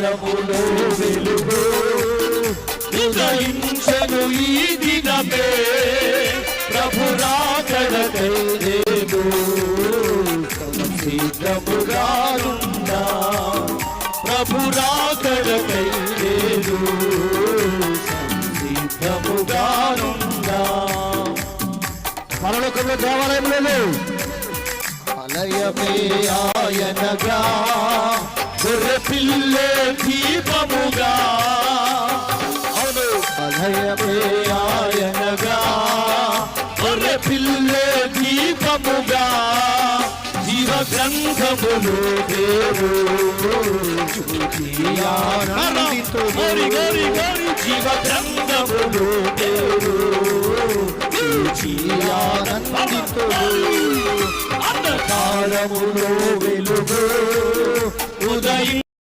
అంధకారములో వెలుగు ఉదయించెను ఈ దినమే ప్రభు రాకడకై నేను సిద్ధముగానున్నా ప్రభు రాకడకై నేను సిద్ధముగానున్నా పరలోకంలో దేవాలయం లేదు ఆలయమే ఆయనగా గొర్రె పిల్లే దీపముగా అవును ఆలయమే ఆయనగా గొర్రె పిల్లే దీపముగా జీవ గ్రంథములు దేవు జీవ గ్రంథములు దేవు అంధకారములో వెలుగు ఉదయం